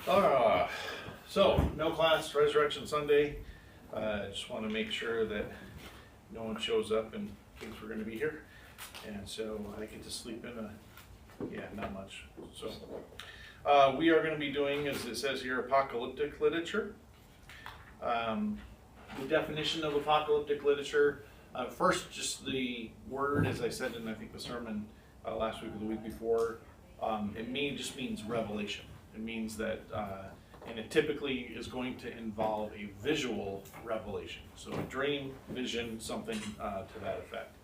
Uh, so, no class, Resurrection Sunday. I just want to make sure that no one shows up and thinks we're going to be here. And so I get to sleep in not much. So, we are going to be doing, as it says here, apocalyptic literature. The definition of apocalyptic literature, first, just the word, as I said in, I think, the sermon last week or the week before, it just means revelation. It means that, and it typically is going to involve a visual revelation. So a dream, vision, something to that effect.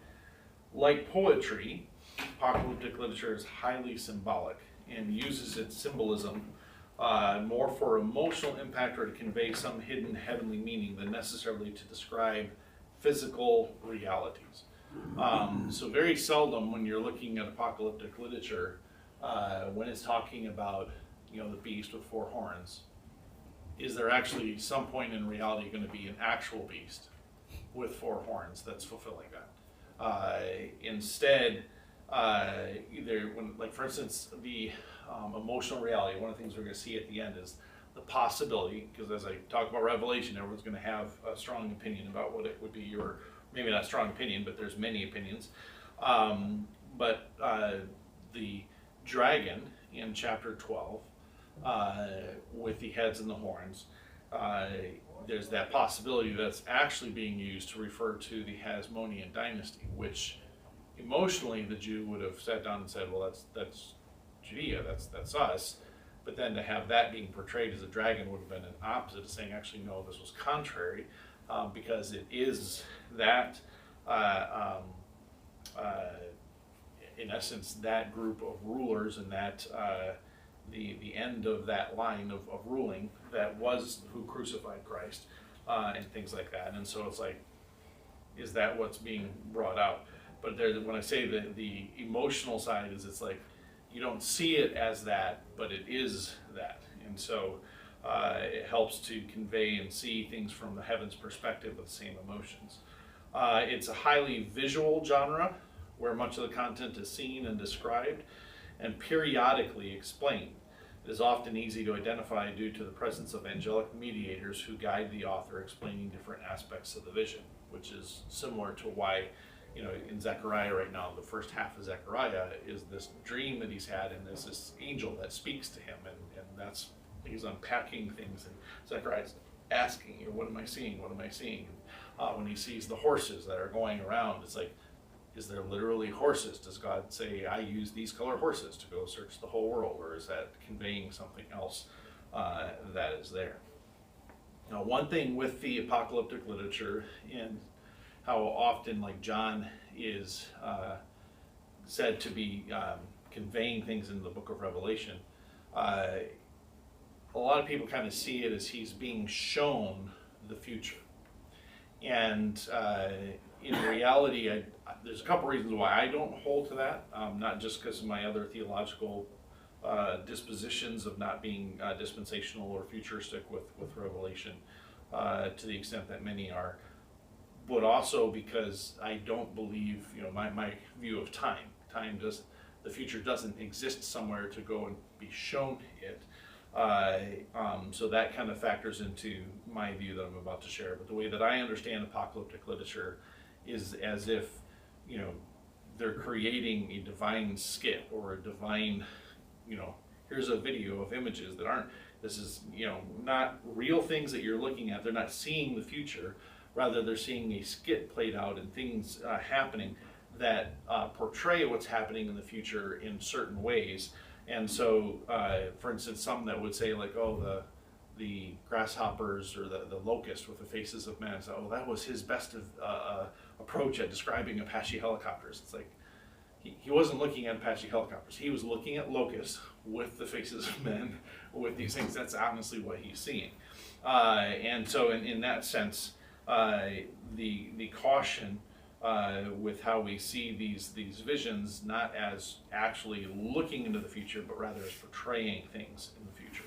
Like poetry, apocalyptic literature is highly symbolic and uses its symbolism more for emotional impact or to convey some hidden heavenly meaning than necessarily to describe physical realities. So very seldom when you're looking at apocalyptic literature, when it's talking about the beast with four horns, is there actually some point in reality going to be an actual beast with four horns that's fulfilling that? Instead, like for instance, the emotional reality, one of the things we're going to see at the end is the possibility, because as I talk about Revelation, everyone's going to have a strong opinion about what it would be, or maybe not a strong opinion, but there's many opinions. But the dragon in chapter 12, with the heads and the horns, there's that possibility that's actually being used to refer to the Hasmonean dynasty, which emotionally the Jew would have sat down and said, well, that's Judea, that's us. But then to have that being portrayed as a dragon would have been an opposite of saying, actually, no, this was contrary, because it is that, in essence, that group of rulers and that the end of that line of ruling that was who crucified Christ, and things like that. And so it's like, is that what's being brought out? But when I say the emotional side is, it's like, you don't see it as that, but it is that. And so it helps to convey and see things from the heavens perspective with the same emotions. It's a highly visual genre where much of the content is seen and described and periodically explained. It is often easy to identify due to the presence of angelic mediators who guide the author explaining different aspects of the vision, which is similar to why, in Zechariah right now, the first half of Zechariah is this dream that he's had, and there's this angel that speaks to him, and that's, he's unpacking things, and Zechariah's asking, what am I seeing? What am I seeing? When he sees the horses that are going around, it's like, is there literally horses? Does God say, I use these color horses to go search the whole world? Or is that conveying something else that is there? Now, one thing with the apocalyptic literature and how often, like John is said to be conveying things in the book of Revelation, a lot of people kind of see it as he's being shown the future. And in reality, there's a couple reasons why I don't hold to that, not just because of my other theological dispositions of not being dispensational or futuristic with Revelation to the extent that many are, but also because I don't believe, my view of time. The future doesn't exist somewhere to go and be shown it. So that kind of factors into my view that I'm about to share. But the way that I understand apocalyptic literature is as if, they're creating a divine skit or a divine, here's a video of images that aren't, this is, not real things that you're looking at. They're not seeing the future. Rather, they're seeing a skit played out and things happening that portray what's happening in the future in certain ways. And so, for instance, some that would say like, oh, the grasshoppers or the locust with the faces of men. So, oh, that was his best approach at describing Apache helicopters. It's like, he wasn't looking at Apache helicopters. He was looking at locusts with the faces of men with these things. That's honestly what he's seeing. And so in that sense, the caution with how we see these visions, not as actually looking into the future, but rather as portraying things in the future.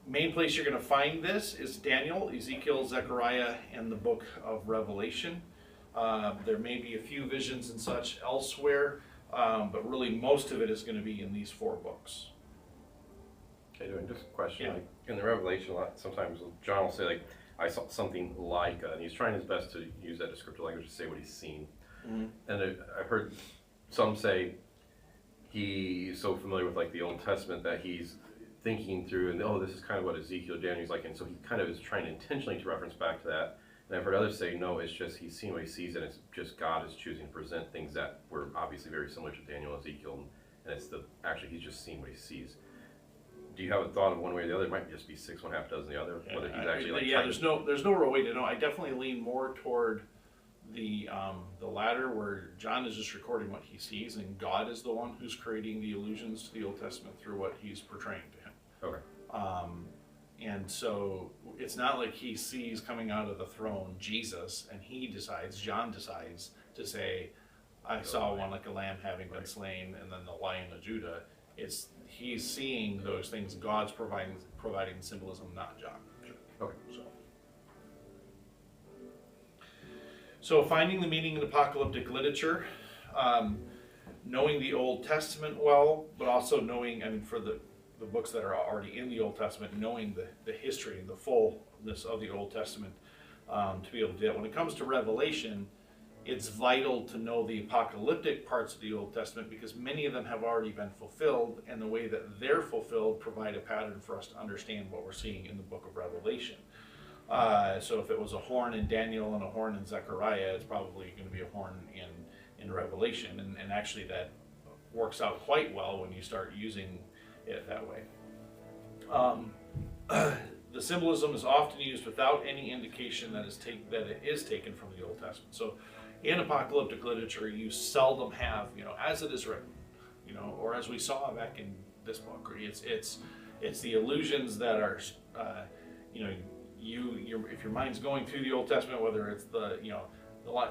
Main place you're going to find this is Daniel, Ezekiel, Zechariah, and the book of Revelation. There may be a few visions and such elsewhere, but really most of it is going to be in these four books. Okay, doing just a question. Yeah. Like in the Revelation, a lot, sometimes John will say like, "I saw something like," and he's trying his best to use that descriptive language to say what he's seen. Mm-hmm. And I've heard some say he's so familiar with like the Old Testament that he's thinking through, and oh, this is kind of what Ezekiel, Daniel's like, and so he kind of is trying intentionally to reference back to that. And I've heard others say no, it's just he's seen what he sees, and it's just God is choosing to present things that were obviously very similar to Daniel and Ezekiel, and it's actually he's just seeing what he sees. Do you have a thought of one way or the other? It might just be six, one half dozen the other. Yeah, whether he's actually like there's no real way to know. I definitely lean more toward the latter, where John is just recording what he sees, and God is the one who's creating the allusions to the Old Testament through what he's portraying to him. Okay. And so it's not like he sees coming out of the throne Jesus, and John decides to say, I saw one like a lamb having been slain, and then the Lion of Judah. He's seeing those things. God's providing symbolism, not John. Okay. So finding the meaning in apocalyptic literature, knowing the Old Testament well, but also knowing, for the books that are already in the Old Testament, knowing the history and the fullness of the Old Testament to be able to do that. When it comes to Revelation, it's vital to know the apocalyptic parts of the Old Testament, because many of them have already been fulfilled, and the way that they're fulfilled provide a pattern for us to understand what we're seeing in the book of Revelation. So if it was a horn in Daniel and a horn in Zechariah, it's probably going to be a horn in Revelation, and actually that works out quite well when you start using it that way. The symbolism is often used without any indication that it is taken from the Old Testament. So in apocalyptic literature, you seldom have, as it is written, or as we saw back in this book, it's the allusions that are, if your mind's going through the Old Testament, whether it's the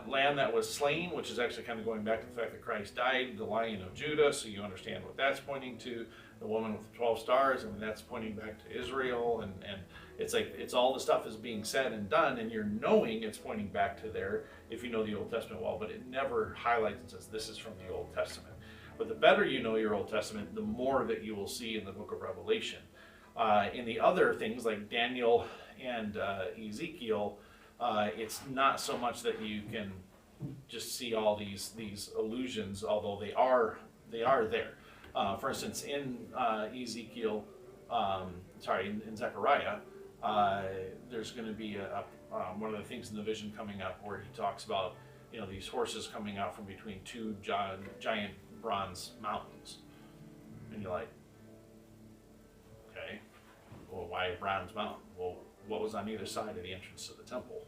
lamb that was slain, which is actually kind of going back to the fact that Christ died, the Lion of Judah, so you understand what that's pointing to, the woman with the 12 stars, that's pointing back to Israel, and it's like, it's all the stuff is being said and done, and you're knowing it's pointing back to there if you know the Old Testament well, but it never highlights and says this is from the Old Testament. But the better you know your Old Testament, the more that you will see in the book of Revelation. In the other things like Daniel and Ezekiel, it's not so much that you can just see all these allusions, although they are there. For instance, in Ezekiel, in Zechariah, there's going to be one of the things in the vision coming up where he talks about these horses coming out from between two giant bronze mountains, and you're like, okay, well, why a bronze mountain? Well, what was on either side of the entrance to the temple?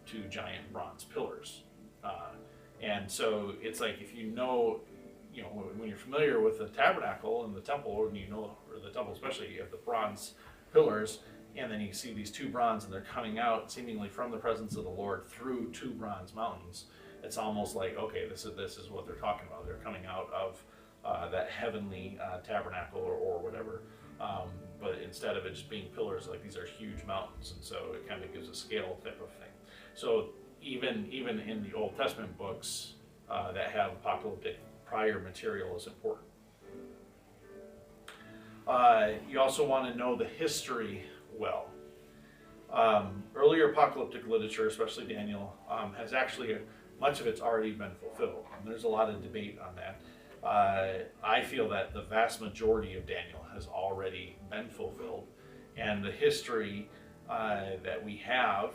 Two giant bronze pillars. And so it's like, if when you're familiar with the tabernacle and the temple, or the temple especially, you have the bronze pillars, and then you see these two bronze, and they're coming out seemingly from the presence of the Lord through two bronze mountains. It's almost like, okay, this is what they're talking about. They're coming out of that heavenly tabernacle or whatever. But instead of it just being pillars, like, these are huge mountains, and so it kind of gives a scale type of thing. So even in the Old Testament books that have apocalyptic prior material is important. You also want to know the history well. Earlier apocalyptic literature, especially Daniel, has actually, much of it's already been fulfilled. And there's a lot of debate on that. I feel that the vast majority of Daniel has already been fulfilled. And the history that we have,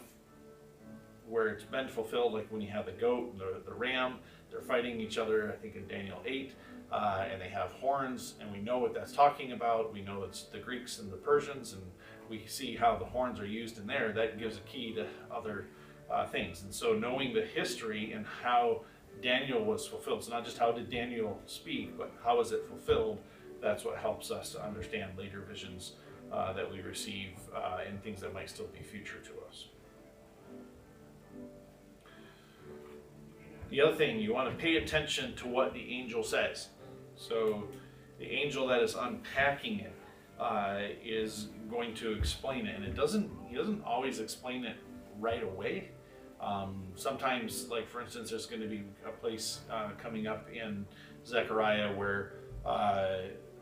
where it's been fulfilled, like when you have the goat and the ram, they're fighting each other, I think in Daniel 8, and they have horns, and we know what that's talking about. We know it's the Greeks and the Persians, and we see how the horns are used in there. That gives a key to other things. And so knowing the history and how Daniel was fulfilled, so not just how did Daniel speak, but how is it fulfilled, that's what helps us to understand later visions that we receive and things that might still be future to us. The other thing, you want to pay attention to what the angel says. So the angel that is unpacking it is going to explain it, and he doesn't always explain it right away. Sometimes, like for instance, there's going to be a place coming up in Zechariah where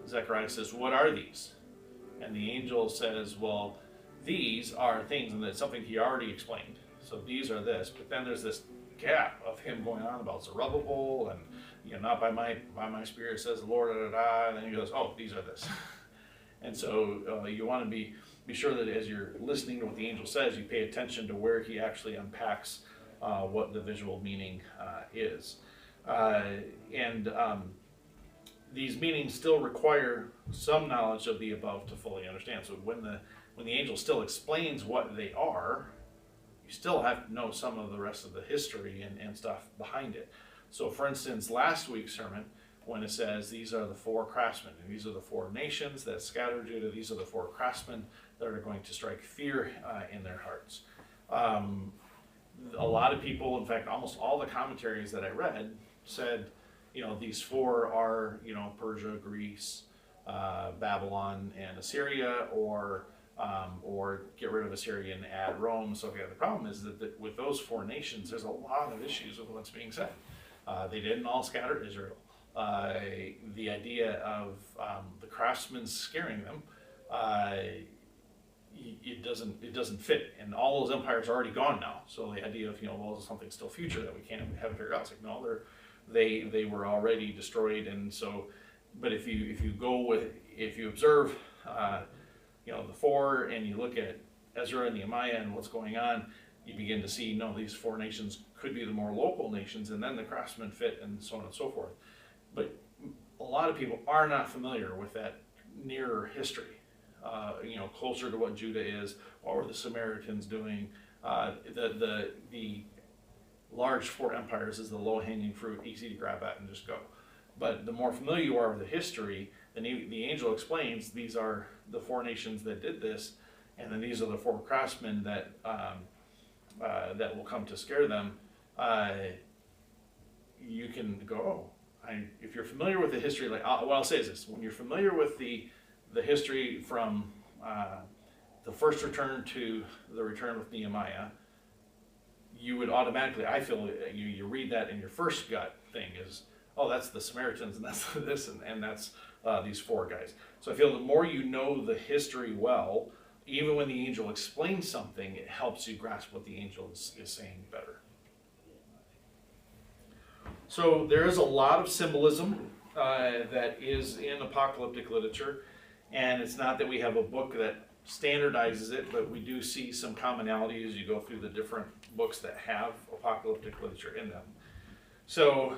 Zechariah says, "What are these?" And the angel says, well, these are things, and it's something he already explained. So these are this, but then there's this gap of him going on about Zerubbabel and, not by my spirit says the Lord, da da da, and then he goes, oh, these are this. And so you want to be sure that as you're listening to what the angel says, you pay attention to where he actually unpacks what the visual meaning is. These meanings still require some knowledge of the above to fully understand. So when the angel still explains what they are, you still have to know some of the rest of the history and stuff behind it. So for instance, last week's sermon, when it says these are the 4 craftsmen, and these are the 4 nations that scatter Judah, these are the 4 craftsmen that are going to strike fear in their hearts. A lot of people, in fact, almost all the commentaries that I read said, these 4 are, Persia, Greece, Babylon, and Assyria, or get rid of Assyria and add Rome. So the problem is that with those 4 nations, there's a lot of issues with what's being said. They didn't all scatter Israel. The idea of the craftsmen scaring them, it doesn't fit, and all those empires are already gone now. So the idea of well, is something still future that we haven't figured out? It's like no, they were already destroyed, and so. But if you observe, the 4, and you look at Ezra and Nehemiah and what's going on, you begin to see no, these 4 nations could be the more local nations, and then the craftsmen fit, and so on and so forth. But a lot of people are not familiar with that nearer history. Closer to what Judah is, what were the Samaritans doing? The large 4 empires is the low-hanging fruit, easy to grab at and just go. But the more familiar you are with the history, the angel explains these are the 4 nations that did this, and then these are the 4 craftsmen that will come to scare them. You can go, if you're familiar with the history, what I'll say is this: when you're familiar with the history from the first return to the return with Nehemiah, you would automatically, I feel, you read that and your first gut thing is, oh, that's the Samaritans, and that's this, and that's these 4 guys. So I feel the more you know the history well, even when the angel explains something, it helps you grasp what the angel is saying better. So there is a lot of symbolism that is in apocalyptic literature, and it's not that we have a book that standardizes it, but we do see some commonality as you go through the different books that have apocalyptic literature in them. So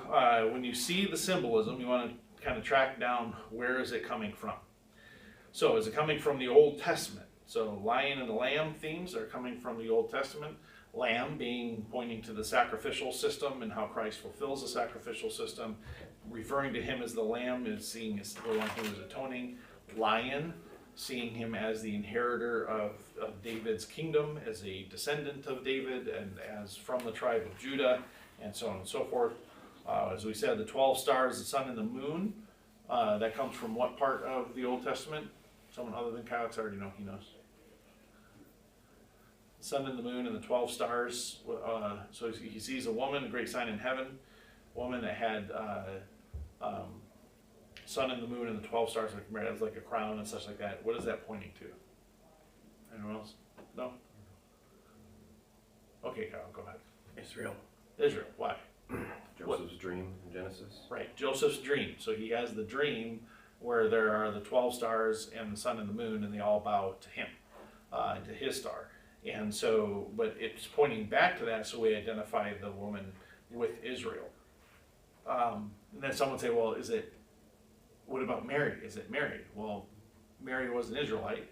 when you see the symbolism, you want to kind of track down where is it coming from. So is it coming from the Old Testament? So lion and the lamb themes are coming from the Old Testament. Lamb being pointing to the sacrificial system and how Christ fulfills the sacrificial system. Referring to him as the lamb is seeing as the one who is atoning. Lion, seeing him as the inheritor of David's kingdom, as a descendant of David, and as from the tribe of Judah, and so on and so forth. As we said, the 12 stars, the sun and the moon, that comes from what part of the Old Testament? Someone other than Kyle, because I already know he knows. The sun and the moon and the 12 stars. So he sees a woman, a great sign in heaven, a woman that had sun and the moon and the 12 stars, like a crown and such like that. What is that pointing to? Anyone else? No? Okay, Kyle, go ahead. Israel. Why? Joseph's dream in Genesis. Right, Joseph's dream. So he has the dream where there are the 12 stars and the sun and the moon, and they all bow to him, to his star. And so, but it's pointing back to that, so we identify the woman with Israel. And then someone would say, well, what about Mary? Is it Mary? Well, Mary was an Israelite,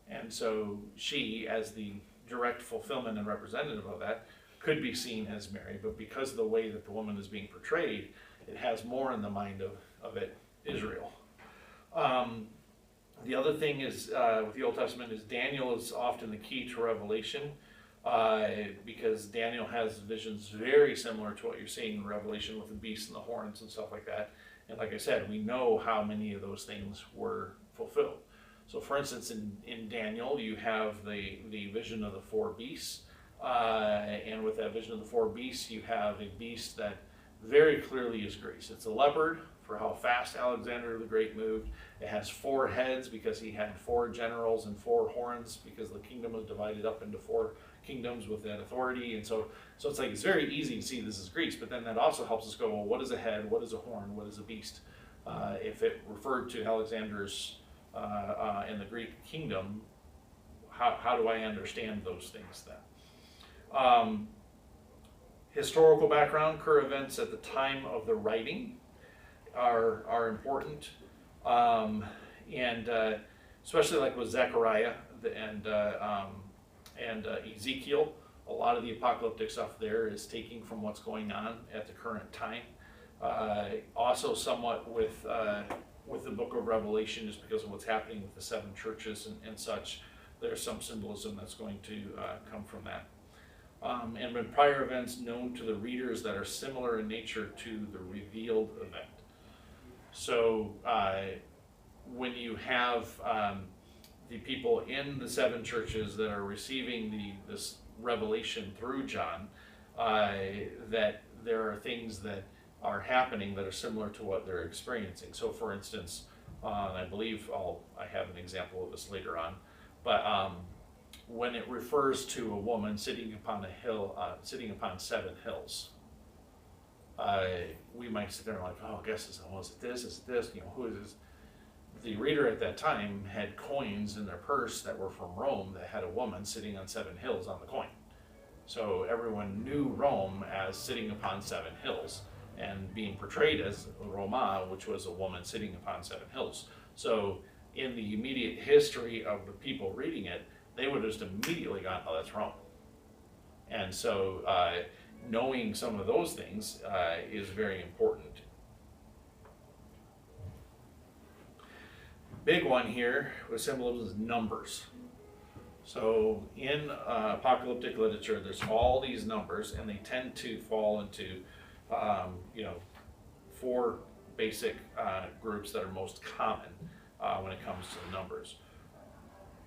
and so she, as the direct fulfillment and representative of that, could be seen as Mary, but because of the way that the woman is being portrayed, it has more in the mind of it, Israel. The other thing is, with the Old Testament, is Daniel is often the key to Revelation, because Daniel has visions very similar to what you're seeing in Revelation with the beast and the horns and stuff like that. And like I said, we know how many of those things were fulfilled. So for instance, in Daniel, you have the vision of the 4 beasts. And with that vision of the 4 beasts, you have a beast very clearly is Greece. It's a leopard for how fast Alexander the Great moved. It has 4 heads because he had 4 generals, and 4 horns because the kingdom was divided up into 4 kingdoms with that authority. And so it's like, it's very easy to see this is Greece, but then that also helps us go, well, what is a head? What is a horn? What is a beast? If it referred to Alexander's in the Greek kingdom, how do I understand those things then? Historical background, current events at the time of the writing are important, and especially like with Zechariah and Ezekiel. A lot of the apocalyptic stuff there is taking from what's going on at the current time. Also somewhat with the book of Revelation, just because of what's happening with the 7 churches and such. There's some symbolism that's going to come from that. And when prior events known to the readers that are similar in nature to the revealed event. So when you have the people in the 7 churches that are receiving this revelation through John, that there are things that are happening that are similar to what they're experiencing. So for instance, and I believe I have an example of this later on, but when it refers to a woman sitting upon a hill, sitting upon 7 hills, we might sit there and like, oh, I guess is it this? Is it this? Who is this? The reader at that time had coins in their purse that were from Rome that had a woman sitting on 7 hills on the coin. So everyone knew Rome as sitting upon 7 hills and being portrayed as Roma, which was a woman sitting upon 7 hills. So in the immediate history of the people reading it, they would have just immediately gone, oh, that's Rome. And so knowing some of those things is very important. Big one here with symbolism is numbers. So in apocalyptic literature, there's all these numbers, and they tend to fall into 4 basic groups that are most common when it comes to the numbers.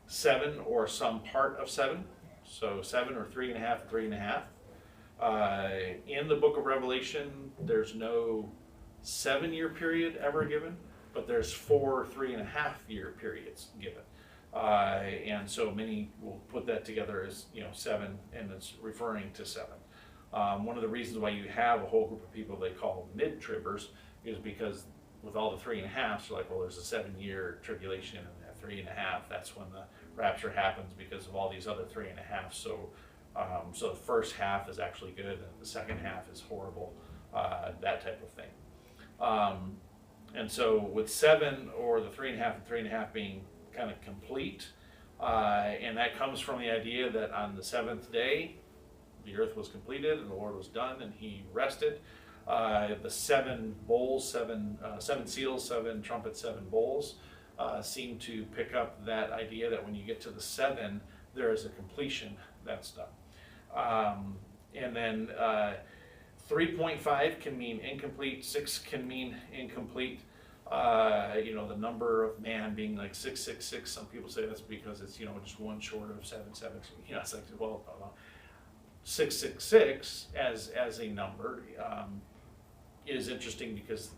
7 or some part of 7, so 7 or 3.5, 3.5. In the book of Revelation, there's no 7-year period ever given, but there's 4 3.5-year periods given. And so many will put that together as 7, and it's referring to 7. One of the reasons why you have a whole group of people they call mid-tribbers is because with all the 3.5s, you're like, well, there's a 7-year tribulation, and at 3.5, that's when the rapture happens because of all these other 3.5. So the first half is actually good, and the second half is horrible, that type of thing. And so with 7 or the 3.5 and 3.5 being kind of complete, and that comes from the idea that on the 7th day, the earth was completed and the Lord was done and he rested. The 7 bowls, 7 seals, 7 trumpets, 7 bowls seem to pick up that idea that when you get to the 7, there is a completion that's done. And then 3.5 can mean incomplete, 6 can mean incomplete. The number of man being like 666, some people say that's because it's, just one short of 7. It's like, well, no. 666 as a number is interesting because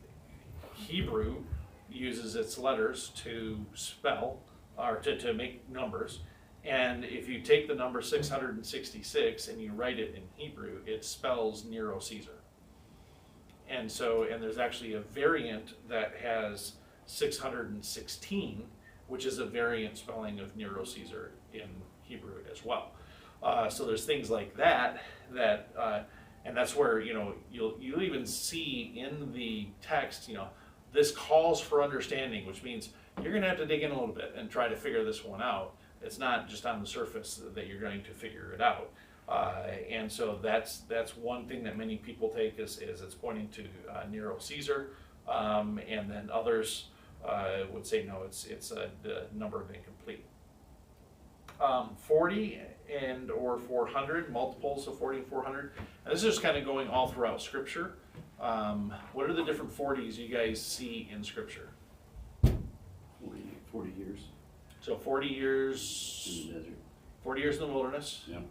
Hebrew uses its letters to spell or to make numbers, and if you take the number 666 and you write it in Hebrew, it spells Nero Caesar. And there's actually a variant that has 616, which is a variant spelling of Nero Caesar in Hebrew as well. So there's things like that, and that's where you'll even see in the text, this calls for understanding, which means you're going to have to dig in a little bit and try to figure this one out. It's not just on the surface that you're going to figure it out. And so that's one thing that many people take is it's pointing to Nero Caesar, and then others would say no, it's the number of incomplete. 40 and or 400, multiples of 40 and 400. And this is just kind of going all throughout Scripture. What are the different 40s you guys see in Scripture? 40 years. So 40 years in the desert. 40 years in the wilderness. Yep.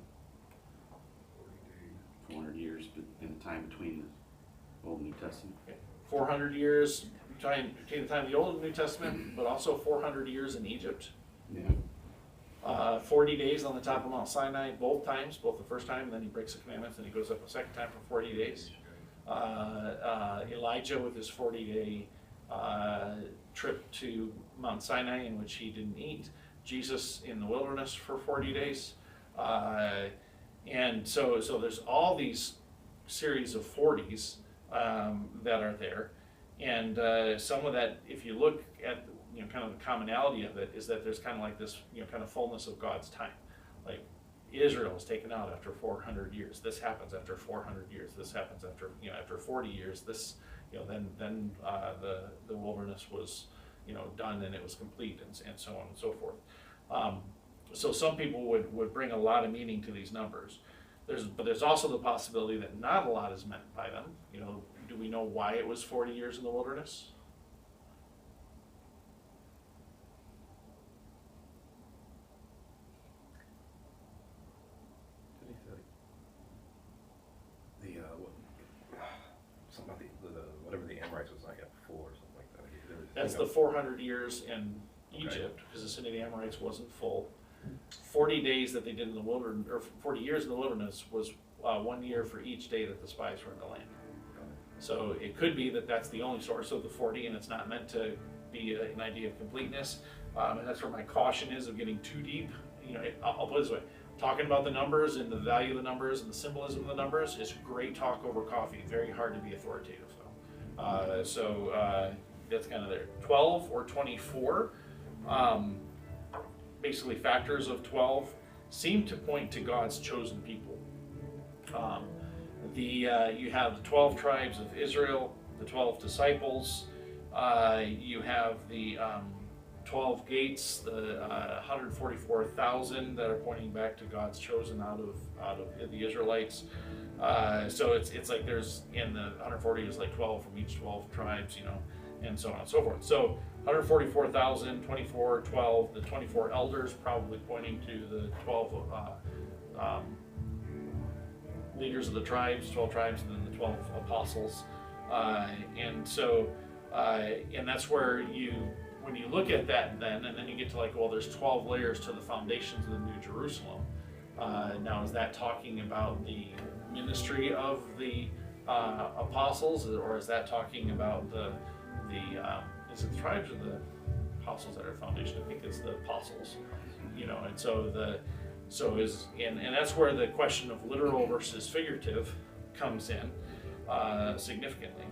400 years, but in the time between Old New Testament. 400 years between the time of the Old and New Testament, but also 400 years in Egypt. Yeah. 40 days on the top of Mount Sinai, both times, both the first time, and then he breaks the commandments, and he goes up a second time for 40 days. Elijah with his 40-day trip to Mount Sinai in which he didn't eat. Jesus in the wilderness for 40 days. And so there's all these series of 40s that are there. And some of that, if you look at kind of the commonality of it, is that there's kind of like this kind of fullness of God's time. Like Israel is taken out after 400 years. This happens after 400 years. This happens after after 40 years. This then the wilderness was done and it was complete, and so on and so forth. So some people would bring a lot of meaning to these numbers. But there's also the possibility that not a lot is meant by them. Do we know why it was 40 years in the wilderness? Something about whatever the Amorites was not yet full or something like that. That's the 400 years in Egypt, because the city of the Amorites wasn't full. 40 days that they did in the wilderness, or 40 years in the wilderness, was 1 year for each day that the spies were in the land. So it could be that that's the only source of the 40, and it's not meant to be an idea of completeness. And that's where my caution is of getting too deep. I'll put it this way: talking about the numbers and the value of the numbers and the symbolism of the numbers is great talk over coffee. Very hard to be authoritative. So that's kind of there. 12 or 24. Basically, factors of 12 seem to point to God's chosen people. You have the 12 tribes of Israel, the 12 disciples. You have the 12 gates, the 144,000 that are pointing back to God's chosen out of the Israelites. So it's like there's in the 140 is like 12 from each 12 tribes, and so on and so forth. So 144,000, 24, 12, the 24 elders probably pointing to the 12 leaders of the tribes, 12 tribes, and then the 12 apostles. And that's where when you look at that and then you get to like, well, there's 12 layers to the foundations of the New Jerusalem. Now, is that talking about the ministry of the apostles, or is that talking about is it the tribes or the apostles that are foundation? I think it's the apostles, and that's where the question of literal versus figurative comes in significantly.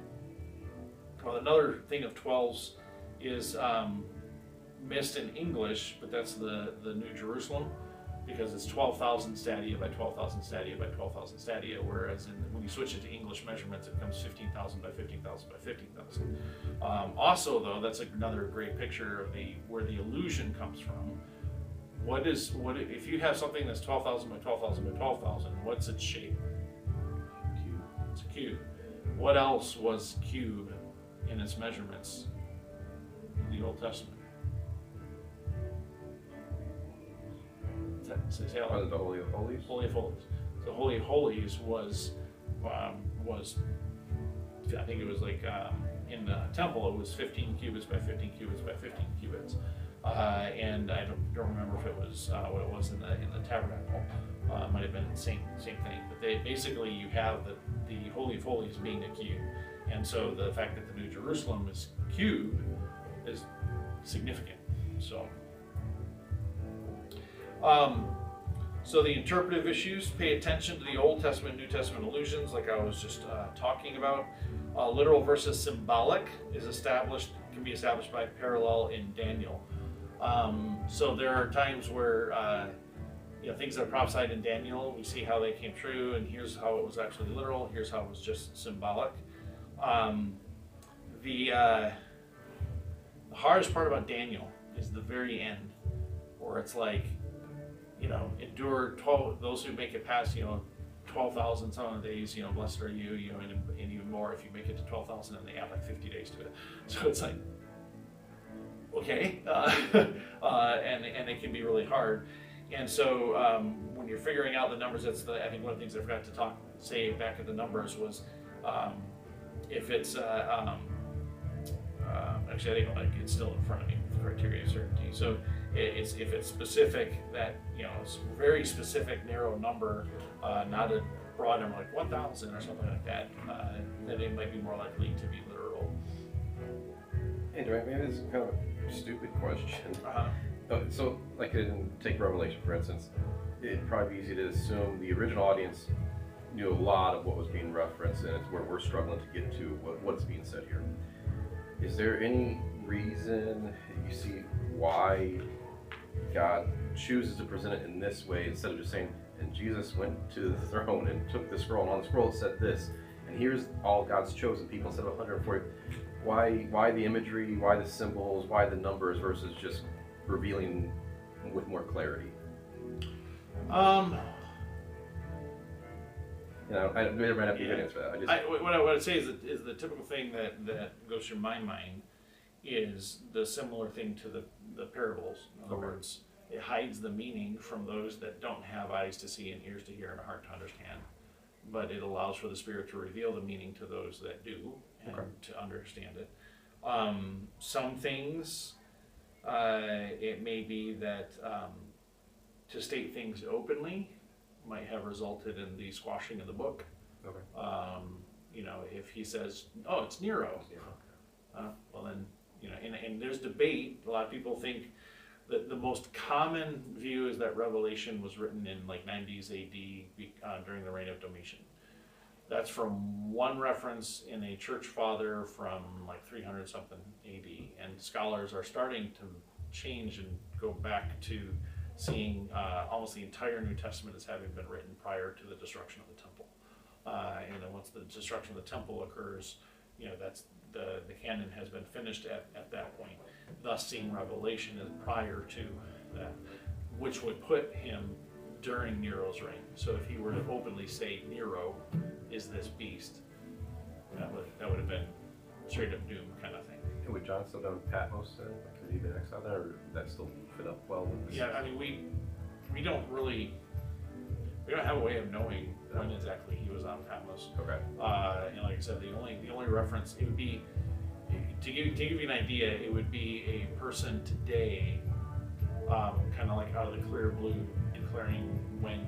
Well, another thing of 12s is missed in English, but that's the New Jerusalem, because it's 12,000 stadia by 12,000 stadia by 12,000 stadia, whereas when you switch it to English measurements, it becomes 15,000 by 15,000 by 15,000. Also, though, that's another great picture of where the illusion comes from. If you have something that's 12,000 by 12,000 by 12,000, what's its shape? Cube. It's a cube. What else was cube in its measurements in the Old Testament? The Holy of Holies? Holy of Holies. The Holy of Holies was I think it was like in the temple, it was 15 cubits by 15 cubits by 15 cubits. And I don't remember if it was what it was in the tabernacle. It might have been the same thing. But basically you have the Holy of Holies being a cube. And so the fact that the New Jerusalem is cube is significant. So the interpretive issues, pay attention to the Old Testament, New Testament allusions, like I was just talking about. Literal versus symbolic can be established by parallel in Daniel. So there are times where things that are prophesied in Daniel, we see how they came true, and here's how it was actually literal, here's how it was just symbolic. The hardest part about Daniel is the very end, where it's like, endure 12, those who make it past, 12,000 some of the days, blessed are you, and even more if you make it to 12,000 and they add like 50 days to it. So it's like, okay, and it can be really hard. And so when you're figuring out the numbers, I think one of the things I forgot to say back at the numbers was if it's actually I think like it's still in front of me with the criteria of certainty. So it's if it's specific, that it's a very specific narrow number, not a broad number like 1,000 or something like that, then it might be more likely to be literal. Hey, maybe this is kind of a stupid question. Uh-huh. So, like, take Revelation, for instance. It'd probably be easy to assume the original audience knew a lot of what was being referenced, and it's where we're struggling to get to what's being said here. Is there any reason you see why God chooses to present it in this way instead of just saying, and Jesus went to the throne and took the scroll, and on the scroll it said this, and here's all God's chosen people instead of 140? Why the imagery, why the symbols, why the numbers versus just revealing with more clarity? There might not be a good answer for that. What I would say is the typical thing that goes through my mind is the similar thing to the parables. In other words, it hides the meaning from those that don't have eyes to see and ears to hear and a heart to understand. But it allows for the Spirit to reveal the meaning to those that do and to understand it. Some things, it may be that to state things openly might have resulted in the squashing of the book. Okay. If he says, "Oh, it's Nero," well then, and there's debate. A lot of people think that the most common view is that Revelation was written in like 90s AD during the reign of Domitian. That's from one reference in a church father from like 300 something AD, and scholars are starting to change and go back to seeing almost the entire New Testament as having been written prior to the destruction of the temple. And then once the destruction of the temple occurs, that's the canon has been finished at that point, thus seeing Revelation as prior to that, which would put him during Nero's reign. So if he were to openly say Nero is this beast, that would have been straight up doom kind of thing. And would John still done Patmos then? Could he been exiled there, or did that still fit up well with this? Yeah, I mean we don't have a way of knowing when exactly he was on Patmos. Okay. And like I said, the only reference it would be to give you an idea, it would be a person today, kind of like out of the clear blue, declaring when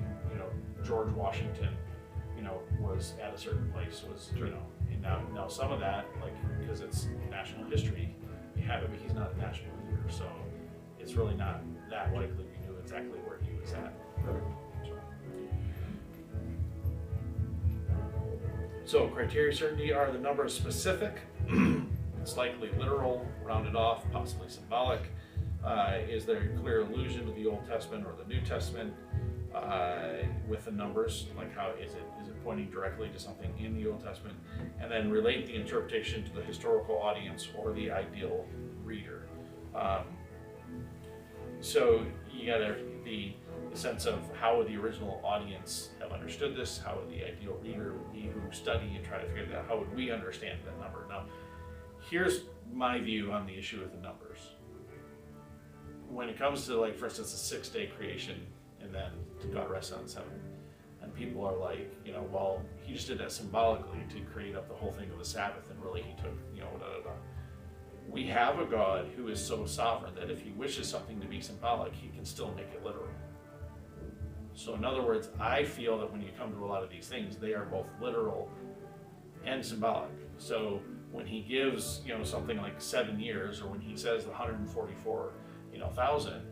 George Washington, was at a certain place, and now some of that, like, because it's national history, you have it, but he's not a national leader, so it's really not that likely we knew exactly where he was at. So criteria of certainty are the numbers specific, it's likely literal, rounded off, possibly symbolic. Is there a clear allusion to the Old Testament or the New Testament with the numbers? Like, how is it pointing directly to something in the Old Testament? And then relate the interpretation to the historical audience or the ideal reader. So you got the sense of how would the original audience have understood this? How would the ideal reader be who study and try to figure that out? How would we understand that number? Now, here's my view on the issue of the numbers. When it comes to, like, for instance, the 6-day creation and then God rests on 7, and people are like, well, he just did that symbolically to create up the whole thing of the Sabbath, and really he took, We have a God who is so sovereign that if he wishes something to be symbolic, he can still make it literal. So in other words, I feel that when you come to a lot of these things, they are both literal and symbolic. So when he gives, something like 7 years, or when he says the 144,000,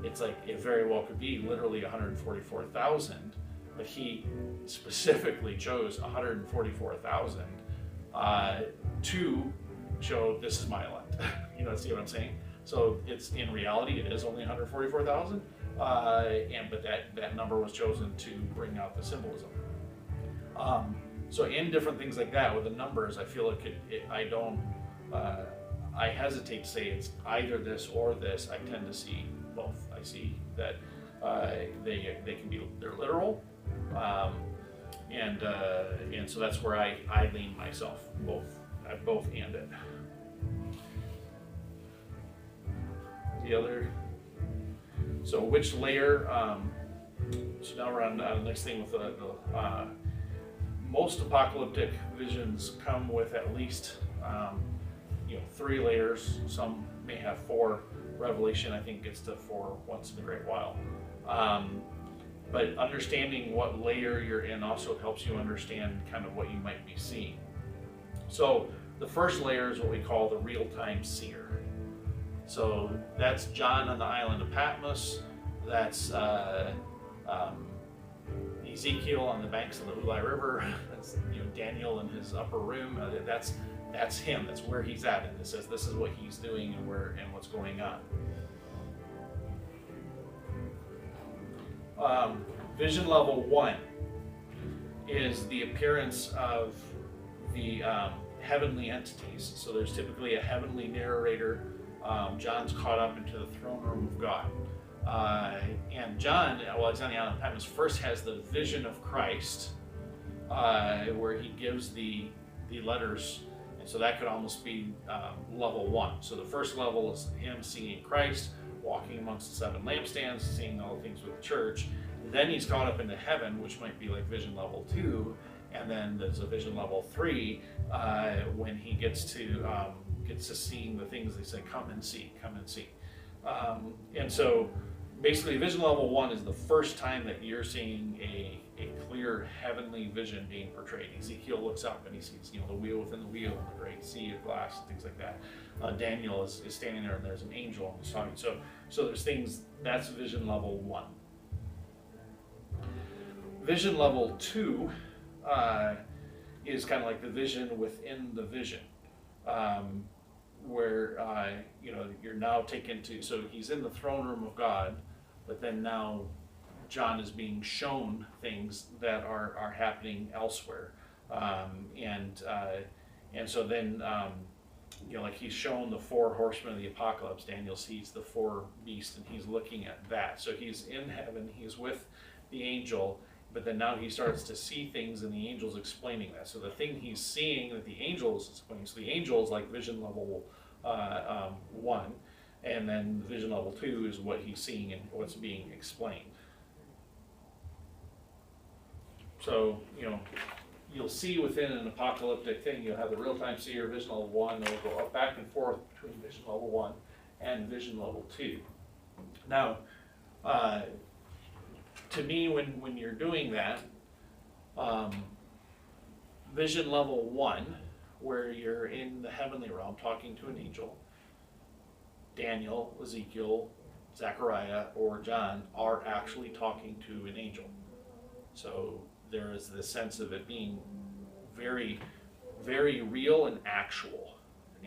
it's like it very well could be literally 144,000, but he specifically chose 144,000 to show this is my elect. See what I'm saying? So it's, in reality, it is only 144,000, but that number was chosen to bring out the symbolism. So in different things like that with the numbers, I feel I hesitate to say it's either this or this. I tend to see both. I see that they're literal, and so that's where I lean myself, both and it. So which layer? So now we're on the next thing with the most apocalyptic visions come with at least 3 layers. Some may have 4. Revelation, I think, gets to 4 once in a great while. But understanding what layer you're in also helps you understand kind of what you might be seeing. So the first layer is what we call the real-time seer. So that's John on the island of Patmos. That's Ezekiel on the banks of the Ulai River. That's Daniel in his upper room. That's him. That's where he's at, and it says this is what he's doing and what's going on. Vision level 1 is the appearance of the heavenly entities. So there's typically a heavenly narrator. John's caught up into the throne room of God. And John, while he's on the island of Patmos, first has the vision of Christ, where he gives the letters. And so that could almost be level 1. So the first level is him seeing Christ, walking amongst the 7 lampstands, seeing all the things with the church. Then he's caught up into heaven, which might be like vision level 2. And then there's a vision level 3 when he gets to seeing the things they say, come and see, come and see. And so basically vision level 1 is the first time that you're seeing a clear heavenly vision being portrayed. Ezekiel looks up and he sees the wheel within the wheel, the great sea of glass, and things like that. Daniel is standing there and there's an angel on the side. So there's things, that's vision level 1. Vision level 2 is kind of like the vision within the vision, where you're now taken to. So he's in the throne room of God, but then now John is being shown things that are happening elsewhere, and so then like he's shown the 4 horsemen of the apocalypse. Daniel sees the 4 beasts, and he's looking at that. So he's in heaven. He's with the angel. But then now he starts to see things, and the angel's explaining that. So the thing he's seeing that the angel is explaining, so the angel is like vision level 1, and then vision level 2 is what he's seeing and what's being explained. So, you'll see within an apocalyptic thing, you'll have the real-time seer, vision level 1, and it'll go up back and forth between vision level 1 and vision level 2. Now, to me, when you're doing that, vision level 1, where you're in the heavenly realm talking to an angel, Daniel, Ezekiel, Zechariah, or John are actually talking to an angel. So there is this sense of it being very, very real and actual.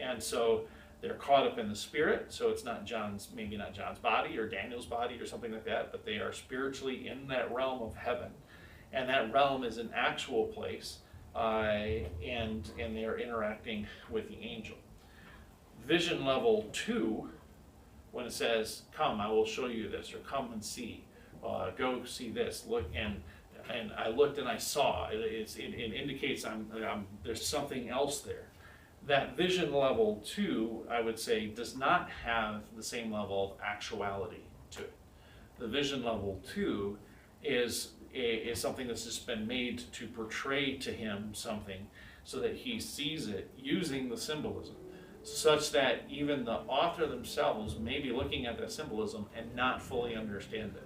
And so they're caught up in the spirit, so it's not maybe not John's body or Daniel's body or something like that, but they are spiritually in that realm of heaven. And that realm is an actual place, and they are interacting with the angel. Vision level 2, when it says, come, I will show you this, or come and see, go see this, look, and I looked and I saw, it indicates there's something else there. That vision level 2, I would say, does not have the same level of actuality to it. The vision level 2 is something that's just been made to portray to him something so that he sees it using the symbolism, such that even the author themselves may be looking at that symbolism and not fully understand it.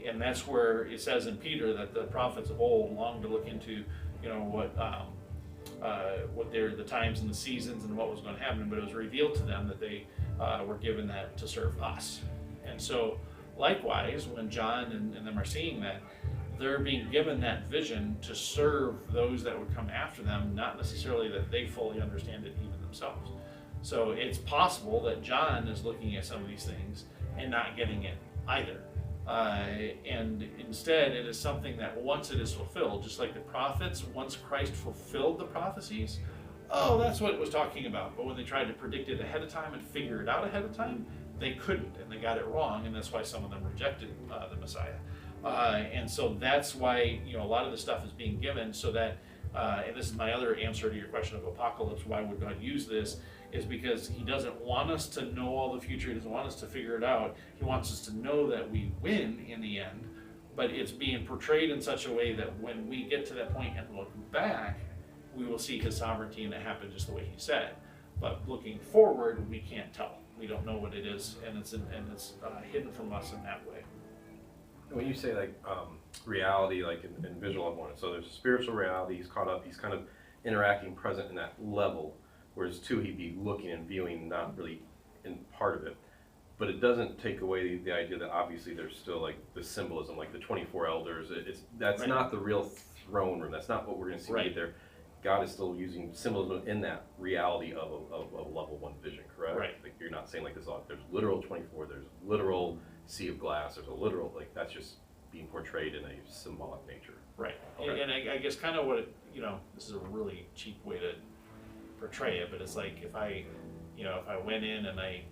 And that's where it says in Peter that the prophets of old longed to look into, what the times and the seasons and what was going to happen, but it was revealed to them that they were given that to serve us. And so likewise, when John and them are seeing that, they're being given that vision to serve those that would come after them, not necessarily that they fully understand it even themselves. So it's possible that John is looking at some of these things and not getting it either. And instead, it is something that once it is fulfilled, just like the prophets, once Christ fulfilled the prophecies, that's what it was talking about. But when they tried to predict it ahead of time and figure it out ahead of time, they couldn't, and they got it wrong, and that's why some of them rejected the Messiah. And so that's why a lot of the stuff is being given so that, and this is my other answer to your question of apocalypse, why would God use this, is because he doesn't want us to know all the future. He doesn't want us to figure it out. He wants us to know that we win in the end, but it's being portrayed in such a way that when we get to that point and look back, we will see his sovereignty and it happened just the way he said. But looking forward, we can't tell. We don't know what it is, and it's hidden from us in that way. When you say like reality, like in visual level one, so there's a spiritual reality, he's caught up, he's kind of interacting present in that level, whereas two, he'd be looking and viewing, not really in part of it. But it doesn't take away the idea that obviously there's still like the symbolism, like the 24 elders. That's Right. not the real throne room. That's not what we're going to see Right. there. God is still using symbolism in that reality of a level one vision, correct? Right. Like you're not saying like this. There's literal 24. There's literal sea of glass. There's a literal, like that's just being portrayed in a symbolic nature. Right. Okay. And I guess kind of what it, this is a really cheap way to portray it, but it's like if I went in and I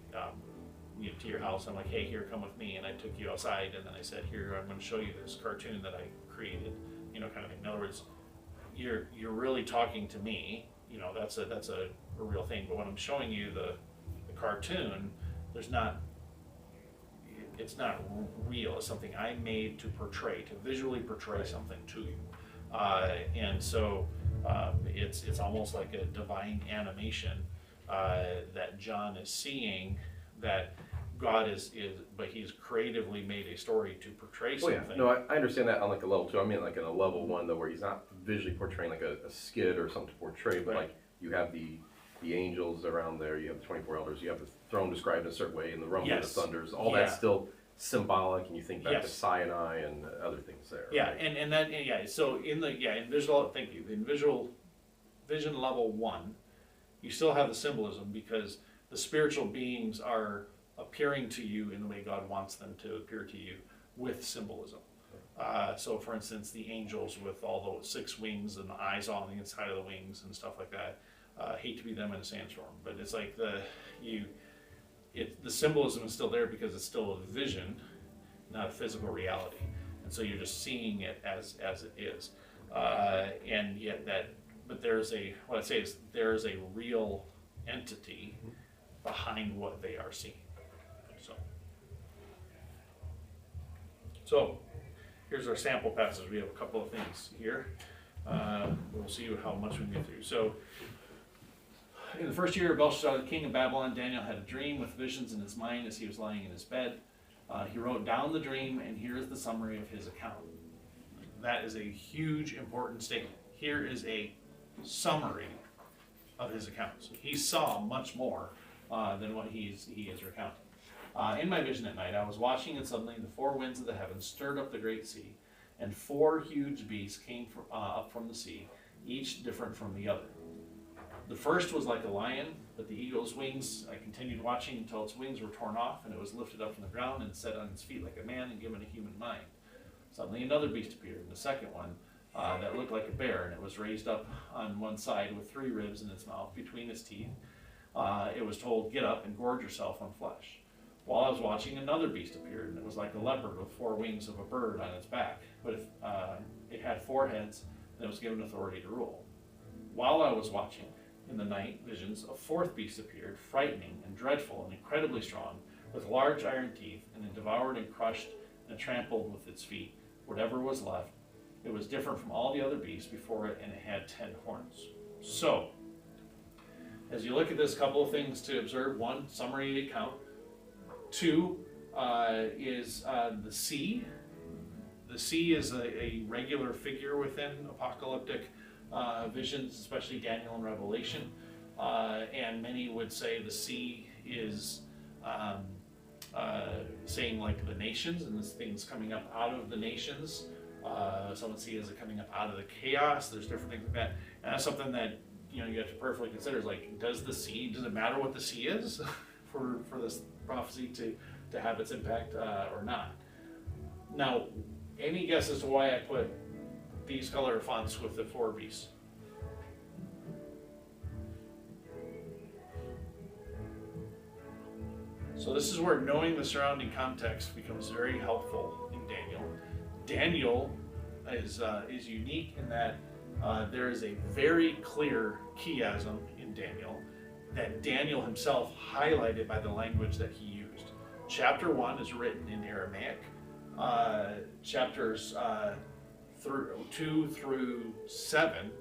to your house, I'm like, hey, here, come with me, and I took you outside, and then I said, here, I'm going to show you this cartoon that I created, kind of thing. In other words, you're really talking to me, that's a real thing. But when I'm showing you the cartoon, it's not real. It's something I made to portray, to visually portray something to you, and so it's almost like a divine animation that John is seeing, that God is, but he's creatively made a story to portray Oh something. yeah, no, I understand that on like a level two. I mean like in a level one though, where he's not visually portraying like a skid or something to portray, but Right. like you have the angels around there, you have the 24 elders, you have the throne described in a certain way, and the rumbling Yes. of the thunders, all Yeah. that's still symbolic, and you think back to Yes. Sinai and other things there. Yeah, right? and that, yeah, so in visual, thank you, in visual vision level 1, you still have the symbolism because the spiritual beings are appearing to you in the way God wants them to appear to you with symbolism. So for instance, the angels with all those 6 wings and the eyes on the inside of the wings and stuff like that. Hate to be them in a sandstorm, but it's like the symbolism is still there because it's still a vision, not a physical reality. And so you're just seeing it as it is. And yet but there's there is a real entity behind what they are seeing. So here's our sample passage. We have a couple of things here. We'll see how much we can get through. So in the first year of Belshazzar, the king of Babylon, Daniel had a dream with visions in his mind as he was lying in his bed. He wrote down the dream, and here is the summary of his account. That is a huge, important statement. Here is a summary of his account. So he saw much more than what he is recounting. In my vision at night, I was watching, and suddenly the 4 winds of the heavens stirred up the great sea, and 4 huge beasts came up from the sea, each different from the other. The first was like a lion, but the eagle's wings, I continued watching until its wings were torn off, and it was lifted up from the ground and set on its feet like a man and given a human mind. Suddenly another beast appeared, and the second one that looked like a bear, and it was raised up on one side with 3 ribs in its mouth between its teeth. It was told, get up and gorge yourself on flesh. While I was watching, another beast appeared, and it was like a leopard with 4 wings of a bird on its back, but it had 4 heads, and it was given authority to rule. While I was watching, in the night visions, a 4th beast appeared, frightening and dreadful and incredibly strong, with large iron teeth, and it devoured and crushed and trampled with its feet whatever was left. It was different from all the other beasts before it, and it had 10 horns. So, as you look at this, couple of things to observe. 1, summary account. 2 is the sea. The sea is a regular figure within apocalyptic visions, especially Daniel and Revelation. And many would say the sea is saying like the nations, and this thing's coming up out of the nations. Some would see it as coming up out of the chaos. There's different things like that. And that's something that you have to perfectly consider is like, does it matter what the sea is for this prophecy to have its impact or not? Now, any guess as to why I put these color fonts with the 4 beasts? So this is where knowing the surrounding context becomes very helpful in Daniel. Daniel is unique in that there is a very clear chiasm in Daniel that Daniel himself highlighted by the language that he used. Chapter 1 is written in Aramaic. chapters 2 through 7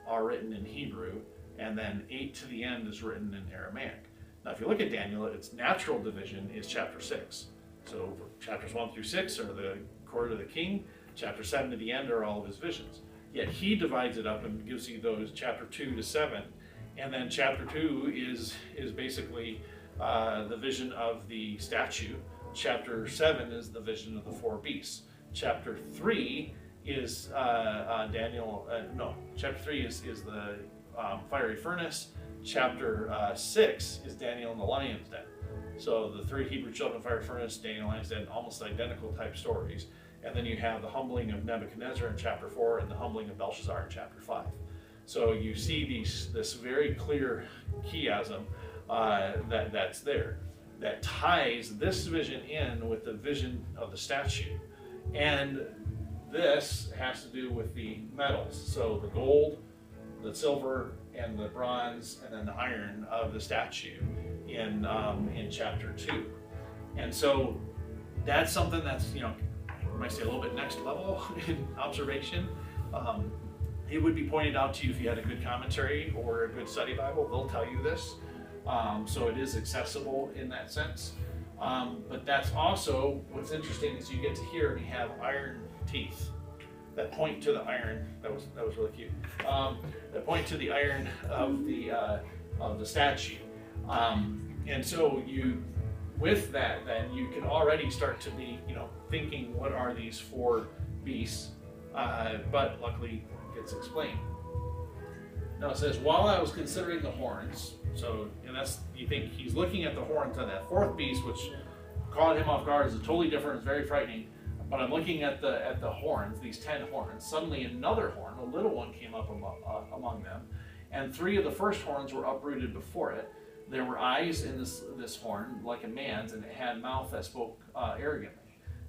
are written in Hebrew, and then 8 to the end is written in Aramaic. Now, if you look at Daniel, its natural division is chapter 6. So chapters 1 through 6 are the court of the king. Chapter 7 to the end are all of his visions. Yet he divides it up and gives you those chapter 2 to 7. And then chapter 2 is basically the vision of the statue. Chapter 7 is the vision of the 4 beasts. Chapter 3 is chapter 3 is the fiery furnace. Chapter 6 is Daniel in the lion's den. So the 3 Hebrew children, fiery furnace, Daniel, lion's den, almost identical type stories. And then you have the humbling of Nebuchadnezzar in chapter 4 and the humbling of Belshazzar in chapter 5. So you see this very clear chiasm that's there that ties this vision in with the vision of the statue. And this has to do with the metals. So the gold, the silver, and the bronze, and then the iron of the statue in chapter 2. And so that's something that's, you might say a little bit next level in observation. It would be pointed out to you if you had a good commentary or a good study Bible. They'll tell you this. So it is accessible in that sense. But that's also, what's interesting is you get to hear and you have iron teeth that point to the iron. That was really cute. That point to the iron of the statue. And so with that, then you can already start to be, thinking, what are these 4 beasts? But luckily, it gets explained. Now it says, while I was considering the horns, you think he's looking at the horns on that 4th beast, which caught him off guard, is totally different, it's very frightening. But I'm looking at the horns, these 10 horns. Suddenly another horn, a little one, came up among them, and 3 of the first horns were uprooted before it. There were eyes in this horn like a man's, and it had mouth that spoke arrogantly.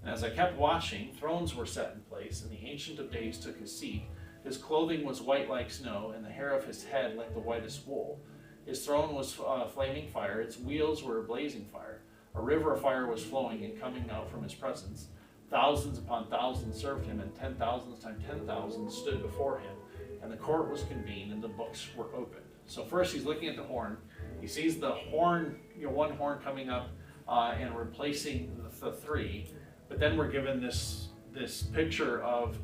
And as I kept watching, thrones were set in place, and the Ancient of Days took his seat. His clothing was white like snow, and the hair of his head like the whitest wool. His throne was flaming fire, its wheels were blazing fire. A river of fire was flowing and coming out from his presence. Thousands upon thousands served him, and 10,000 times 10,000 stood before him. And the court was convened, and the books were opened. So first he's looking at the horn. He sees the horn, one horn coming up and replacing the 3. But then we're given this picture of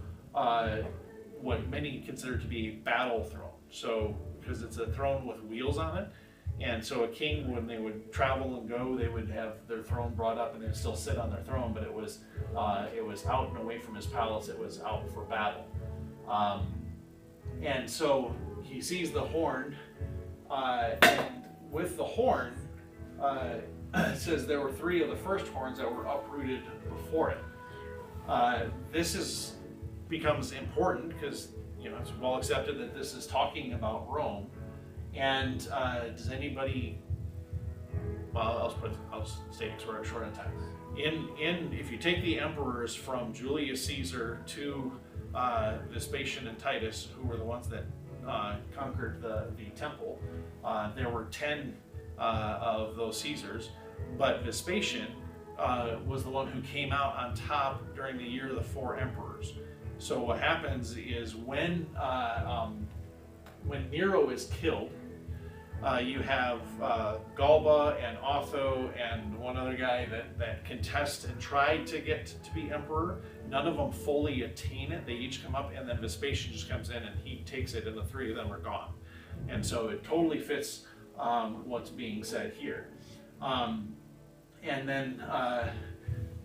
what many consider to be a battle throne. So, because it's a throne with wheels on it. And so a king, when they would travel and go, they would have their throne brought up and they'd still sit on their throne, but it was out and away from his palace. It was out for battle. And so he sees the horn, and with the horn, it says there were 3 of the first horns that were uprooted before it. This becomes important because it's well accepted that this is talking about Rome. And does anybody? Well, I'll say it short on time. If you take the emperors from Julius Caesar to Vespasian and Titus, who were the ones that conquered the temple, there were 10 of those Caesars, but Vespasian was the one who came out on top during the year of the 4 emperors. So what happens is when Nero is killed, you have Galba and Otho and one other guy that contest and try to get to be emperor. None of them fully attain it. They each come up, and then Vespasian just comes in and he takes it, and the 3 of them are gone. And so it totally fits what's being said here. And then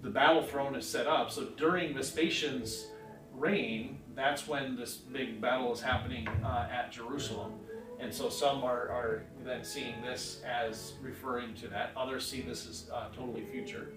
the battle throne is set up. So during Vespasian's reign, that's when this big battle is happening at Jerusalem. And so some are then seeing this as referring to that. Others see this as totally future.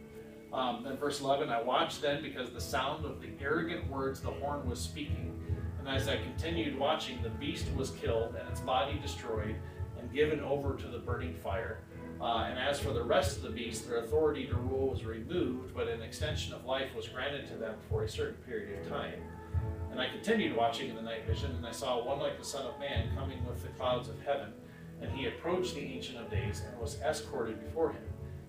Then verse 11, I watched then because the sound of the arrogant words the horn was speaking. And as I continued watching, the beast was killed and its body destroyed and given over to the burning fire. And as for the rest of the beasts, their authority to rule was removed, but an extension of life was granted to them for a certain period of time. And I continued watching in the night vision, and I saw one like the Son of Man coming with the clouds of heaven. And he approached the Ancient of Days and was escorted before him.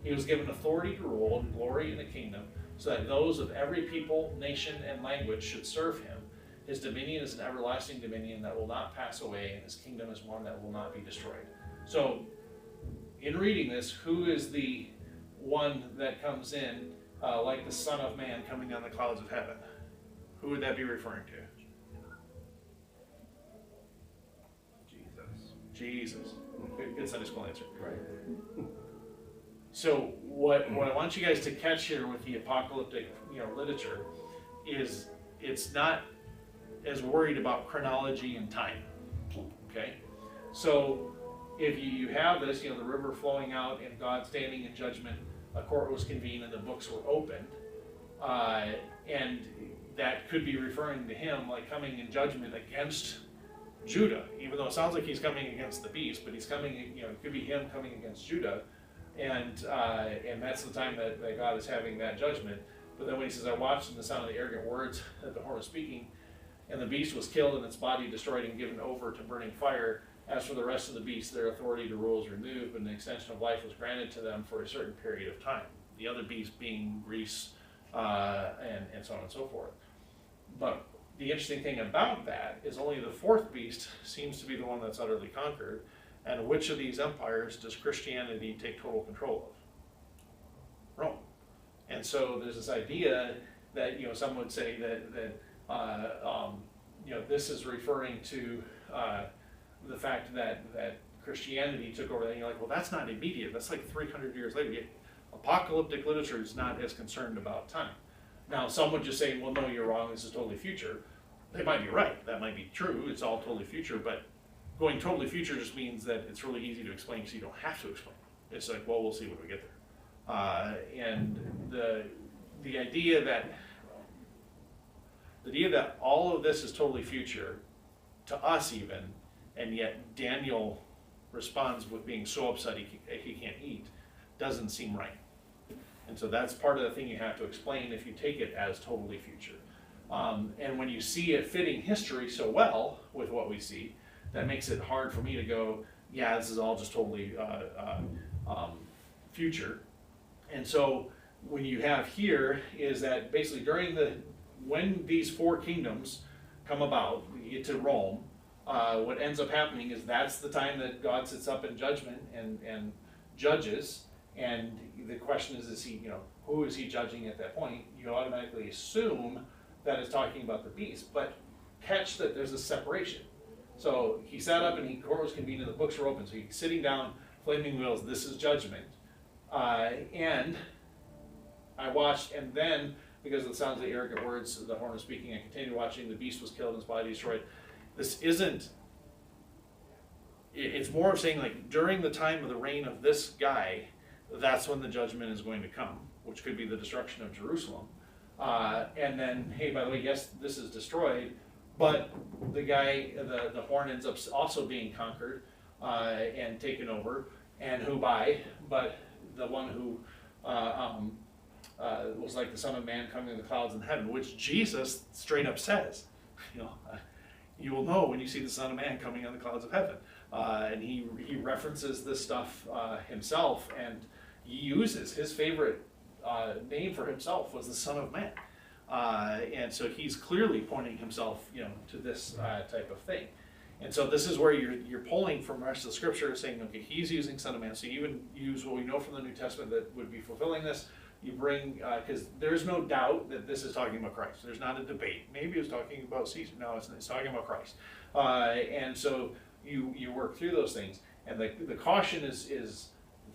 He was given authority to rule, and glory, and a kingdom, so that those of every people, nation, and language should serve him. His dominion is an everlasting dominion that will not pass away, and his kingdom is one that will not be destroyed. So, in reading this, who is the one that comes in like the Son of Man coming down the clouds of heaven? Who would that be referring to? Jesus. Good Sunday school answer. Right. So what I want you guys to catch here with the apocalyptic literature is it's not as worried about chronology and time. Okay? So if you have this, the river flowing out and God standing in judgment, a court was convened and the books were opened, and that could be referring to him like coming in judgment against Judah, even though it sounds like he's coming against the beast, but he's coming, it could be him coming against Judah, and that's the time that God is having that judgment. But then when he says, I watched in the sound of the arrogant words that the horn was speaking, and the beast was killed and its body destroyed and given over to burning fire. As for the rest of the beasts, their authority to rule is removed, and an extension of life was granted to them for a certain period of time. The other beast being Greece, and so on and so forth. But the interesting thing about that is only the fourth beast seems to be the one that's utterly conquered. And which of these empires does Christianity take total control of? Rome. And so there's this idea that some would say that this is referring to the fact that Christianity took over. And you're like, well, that's not immediate. That's like 300 years later. Yet apocalyptic literature is not as concerned about time. Now, some would just say, well, no, you're wrong, this is totally future. They might be right, that might be true, it's all totally future, but going totally future just means that it's really easy to explain, so you don't have to explain. It's like, well, we'll see when we get there. And the idea that all of this is totally future, to us even, and yet Daniel responds with being so upset he can't eat, doesn't seem right. And so that's part of the thing you have to explain if you take it as totally future. And when you see it fitting history so well with what we see, that makes it hard for me to go, yeah, this is all just totally future. And so when you have here is that basically when these four kingdoms come about, you get to Rome, what ends up happening is that's the time that God sits up in judgment and judges. And the question is he, who is he judging at that point? You automatically assume that it's talking about the beast, but catch that there's a separation. So he sat up and court was convened and the books were open. So he's sitting down, flaming wheels, this is judgment. And I watched, and then, because of the sounds of the arrogant words, the horn was speaking, I continued watching, the beast was killed and his body destroyed. This isn't, it's more of saying like during the time of the reign of this guy, that's when the judgment is going to come, which could be the destruction of Jerusalem. And then, hey, by the way, yes, this is destroyed, but the guy, the horn ends up also being conquered and taken over, and but the one who was like the Son of Man coming in the clouds in heaven, which Jesus straight up says, you will know when you see the Son of Man coming on the clouds of heaven. And he references this stuff himself, and he uses his favorite name for himself was the Son of Man. And so he's clearly pointing himself, to this type of thing. And so this is where you're pulling from the rest of the scripture, saying, okay, he's using Son of Man. So you even use what we know from the New Testament that would be fulfilling this. You bring, because there's no doubt that this is talking about Christ. There's not a debate. Maybe it's talking about Caesar. No, it's talking about Christ. And so you work through those things. And the caution is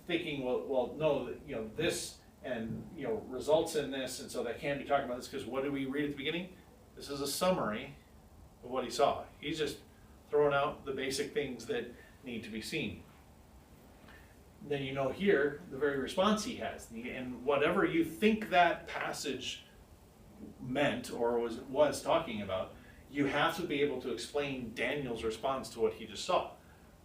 thinking, well, no, this and results in this, and so that can't be talking about this, because what did we read at the beginning? This is a summary of what he saw. He's just throwing out the basic things that need to be seen. Then here the very response he has, and whatever you think that passage meant or was talking about, you have to be able to explain Daniel's response to what he just saw.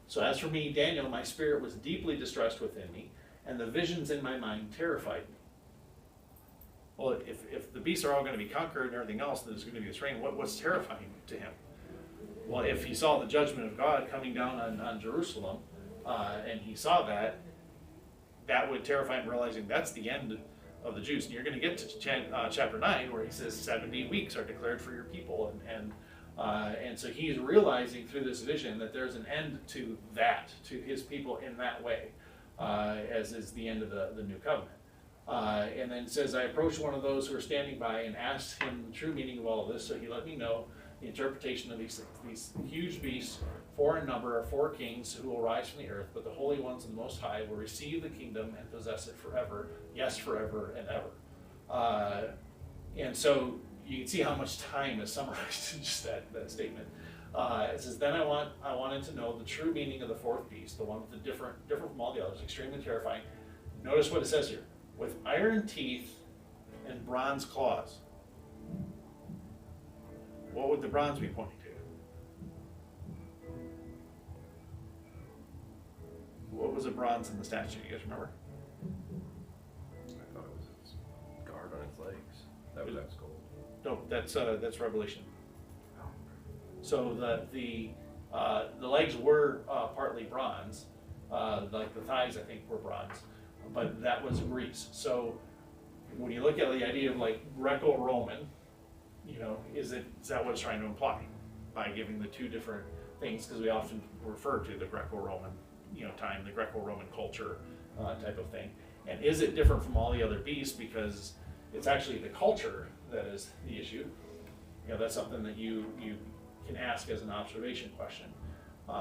So as for me, Daniel, my spirit was deeply distressed within me, and the visions in my mind terrified me. Well, if the beasts are all going to be conquered and everything else, then there's going to be this reign. What's terrifying to him? Well, if he saw the judgment of God coming down on Jerusalem, and he saw that would terrify him, realizing that's the end of the Jews. And you're going to get to chapter 9 where he says 70 weeks are declared for your people, and so he's realizing through this vision that there's an end to that, to his people in that way, as is the end of the new covenant. And then it says, I approached one of those who were standing by and asked him the true meaning of all of this, so he let me know the interpretation of these huge beasts. 4 in number are 4 kings who will rise from the earth, but the holy ones of the Most High will receive the kingdom and possess it forever, yes, forever and ever. And so you can see how much time is summarized in just that statement. It says, then I wanted to know the true meaning of the 4th beast, the one with the different from all the others, extremely terrifying. Notice what it says here, with iron teeth and bronze claws. What would the bronze be pointing to? What was the bronze in the statue? You guys remember? I thought it was its guard on its legs. That was that skull. No, that's Revelation. So the legs were partly bronze, like the thighs I think were bronze, but that was Greece. So when you look at the idea of like Greco-Roman, is that what it's trying to imply by giving the 2 different things? Because we often refer to the Greco-Roman, time, the Greco-Roman culture type of thing. And is it different from all the other beasts because it's actually the culture that is the issue? That's something that you can ask as an observation question.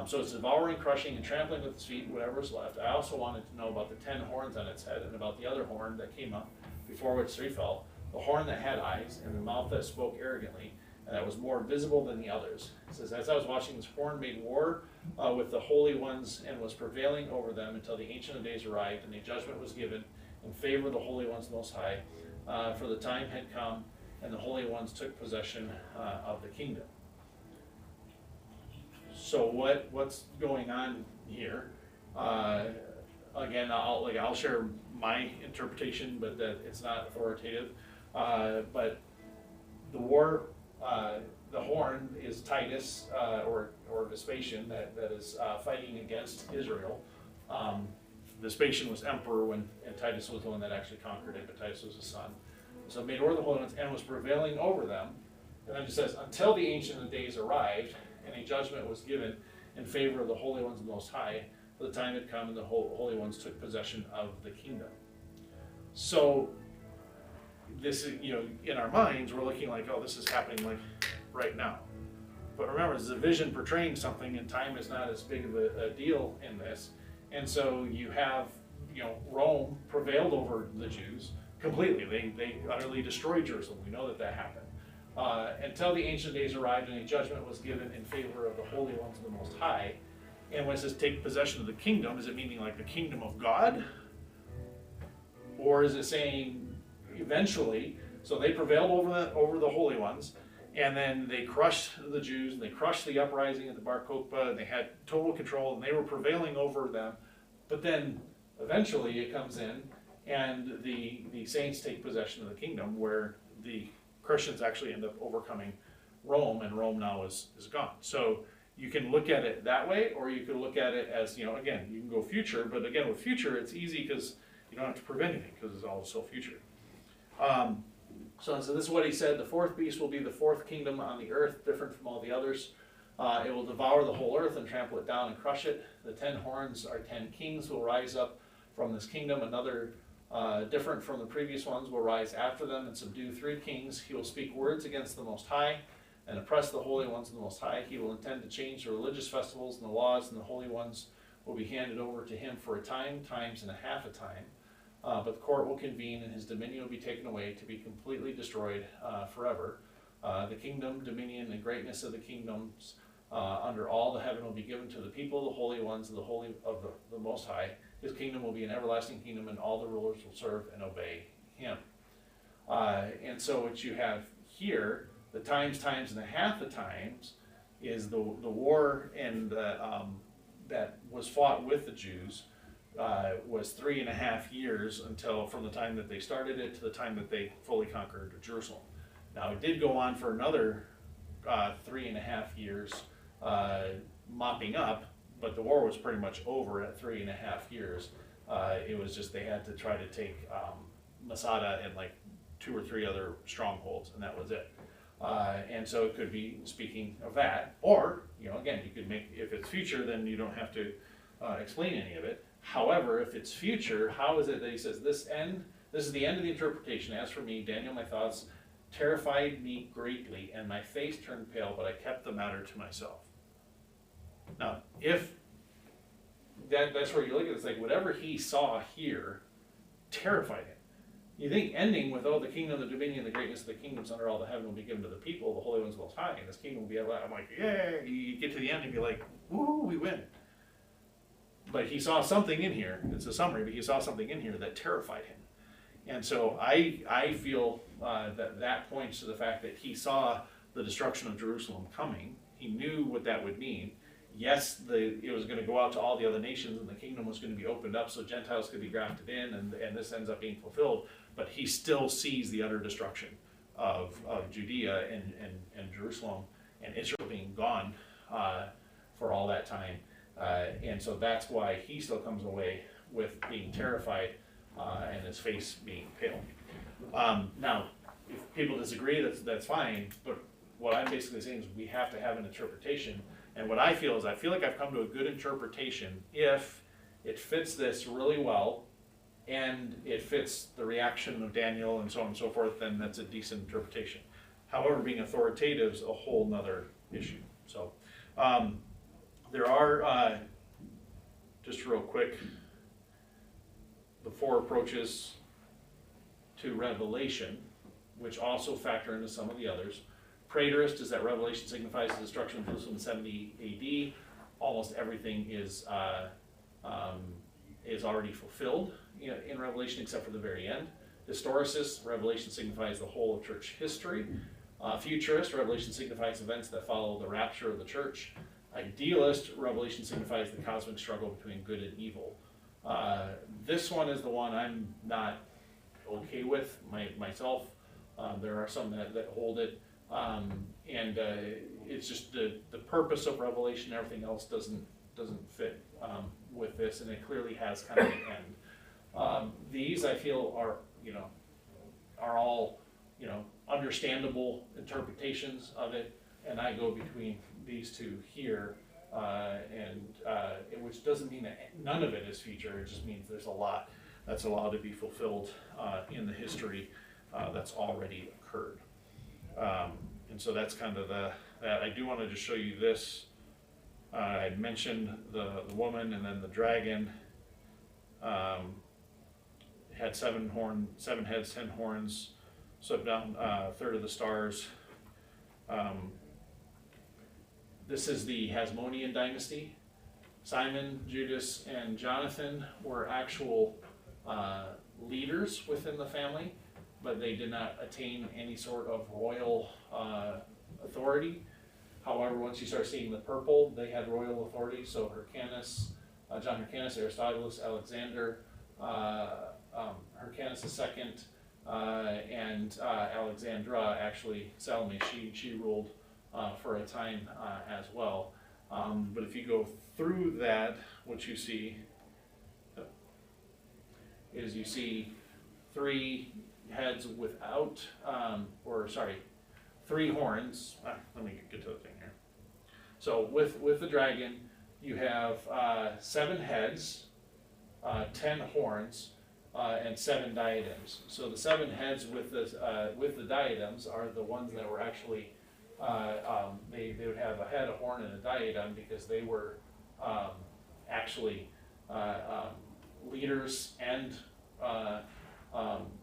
So it's devouring, crushing, and trampling with its feet whatever is left. I also wanted to know about the 10 horns on its head and about the other horn that came up before which 3 fell, the horn that had eyes and the mouth that spoke arrogantly, and that was more visible than the others. It says, as I was watching, this horn made war with the holy ones and was prevailing over them until the Ancient of Days arrived, and a judgment was given in favor of the holy ones Most High, for the time had come, and the holy ones took possession of the kingdom. So what's going on here? Again, I'll share my interpretation, but that it's not authoritative. But the war, the horn is Titus or Vespasian that is fighting against Israel. Vespasian was emperor and Titus was the one that actually conquered it, but Titus was his son. So made war of the holy ones and was prevailing over them. And then it says, until the Ancient of Days arrived, and a judgment was given in favor of the holy ones of the Most High, for the time had come and the holy ones took possession of the kingdom. So this is, in our minds, we're looking like, oh, this is happening like right now. But remember, this is a vision portraying something, and time is not as big of a deal in this. And so you have, Rome prevailed over the Jews completely. They utterly destroyed Jerusalem. We know that happened. Until the Ancient Days arrived and a judgment was given in favor of the holy ones of the Most High. And when it says take possession of the kingdom, is it meaning like the kingdom of God? Or is it saying eventually, so they prevailed over the holy ones, and then they crushed the Jews, and they crushed the uprising at the Bar Kokhba, and they had total control, and they were prevailing over them. But then eventually it comes in, and the saints take possession of the kingdom, where the Christians actually end up overcoming Rome, and Rome now is gone. So you can look at it that way, or you could look at it as, again, you can go future, but again, with future, it's easy because you don't have to prove anything, because it's all so future. So this is what he said, the 4th beast will be the 4th kingdom on the earth, different from all the others. It will devour the whole earth and trample it down and crush it. The 10 horns are 10 kings who will rise up from this kingdom. Another different from the previous ones will rise after them and subdue 3 kings. He will speak words against the Most High and oppress the holy ones of the Most High. He will intend to change the religious festivals and the laws, and the holy ones will be handed over to him for a time, times and a half a time. But the court will convene, and his dominion will be taken away to be completely destroyed forever. The kingdom, dominion, and greatness of the kingdoms under all the heaven will be given to the people, the holy ones, of the Most High. His kingdom will be an everlasting kingdom, and all the rulers will serve and obey him. And so what you have here, the times and a half the times, is the war and that was fought with the Jews. Was 3.5 years from the time that they started it to the time that they fully conquered Jerusalem. Now it did go on for another 3.5 years, mopping up, but the war was pretty much over at 3.5 years. It was just they had to try to take Masada and like 2 or 3 other strongholds, and that was it. And so it could be speaking of that, or, you know, again, you could make, if it's future, then you don't have to explain any of it. However, if it's future, how is it that he says, this is the end of the interpretation. As for me, Daniel, my thoughts terrified me greatly, and my face turned pale, but I kept the matter to myself. Now, if that's where you look at it, it's like whatever he saw here terrified him. You think ending with, oh, the kingdom, the dominion, the greatness of the kingdoms under all the heaven will be given to the people, the Holy Ones will high, and this kingdom will be allowed. I'm like, yay! You get to the end and be like, woo, we win. But he saw something in here, it's a summary, but he saw something in here that terrified him. And so I feel that points to the fact that he saw the destruction of Jerusalem coming. He knew what that would mean. Yes, it was going to go out to all the other nations, and the kingdom was going to be opened up so Gentiles could be grafted in, and this ends up being fulfilled. But he still sees the utter destruction of Judea and Jerusalem and Israel being gone for all that time. And so that's why he still comes away with being terrified and his face being pale. Now, if people disagree, that's fine, but what I'm basically saying is we have to have an interpretation. And what I feel is I've come to a good interpretation if it fits this really well and it fits the reaction of Daniel and so on and so forth, then that's a decent interpretation. However, being authoritative is a whole nother issue. So there are, just real quick, the 4 approaches to Revelation, which also factor into some of the others. Preterist is that Revelation signifies the destruction of Jerusalem in 70 AD. Almost everything is already fulfilled in Revelation except for the very end. Historicist, Revelation signifies the whole of church history. Futurist, Revelation signifies events that follow the rapture of the church. Idealist, Revelation signifies the cosmic struggle between good and evil. This one is the one I'm not okay with myself. There are some that hold it. It's just the purpose of Revelation, everything else doesn't fit with this, and it clearly has kind of an end. These I feel are all understandable interpretations of it, and I go between these two here, which doesn't mean that none of it is future. It just means there's a lot that's allowed to be fulfilled in the history that's already occurred. And so that's kind of that. I do want to just show you this. I mentioned the woman, and then the dragon had 7 heads, 10 horns, swept down a third of the stars. This is the Hasmonean dynasty. Simon, Judas, and Jonathan were actual leaders within the family, but they did not attain any sort of royal authority. However, once you start seeing the purple, they had royal authority. So Hyrcanus, John Hyrcanus, Aristobulus, Alexander, Hyrcanus II, and Alexandra, actually, Salome, she ruled for a time as well. But if you go through that, what you see is you see 3 heads without, 3 horns. Let me get to the thing here. So with the dragon, you have 7 heads, 10 horns, and 7 diadems. So the 7 heads with the diadems are the ones that were actually they would have a head, a horn, and a diadem because they were actually leaders and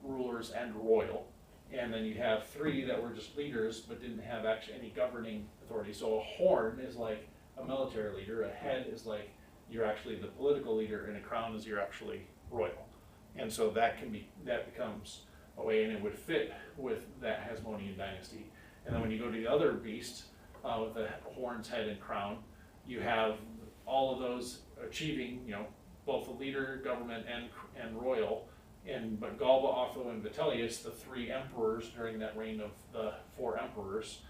rulers and royal. And then you have 3 that were just leaders but didn't have actually any governing authority. So a horn is like a military leader, a head is like you're actually the political leader, and a crown is you're actually royal. And so that becomes a way, and it would fit with that Hasmonean dynasty. And then when you go to the other beast with the horns, head, and crown, you have all of those achieving, both the leader, government, and royal. But Galba, Otho, and Vitellius, the 3 emperors during that reign of the 4 emperors,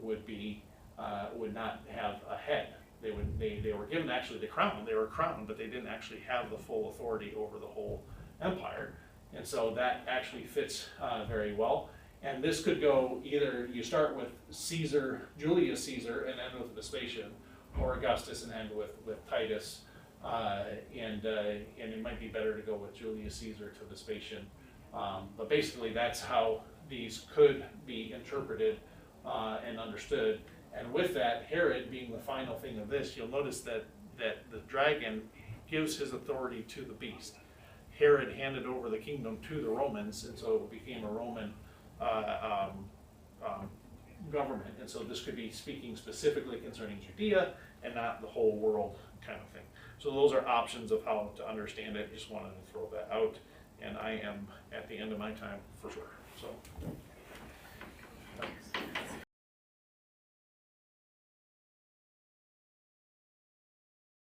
would not have a head. They were given actually the crown. They were crowned, but they didn't actually have the full authority over the whole empire. And so that actually fits very well. And this could go either, you start with Caesar, Julius Caesar, and end with Vespasian, or Augustus and end with Titus. And it might be better to go with Julius Caesar to Vespasian. But basically that's how these could be interpreted and understood. And with that, Herod being the final thing of this, you'll notice that the dragon gives his authority to the beast. Herod handed over the kingdom to the Romans, and so it became a Roman government. And so this could be speaking specifically concerning Judea and not the whole world kind of thing. So those are options of how to understand it. Just wanted to throw that out. And I am at the end of my time for sure. So.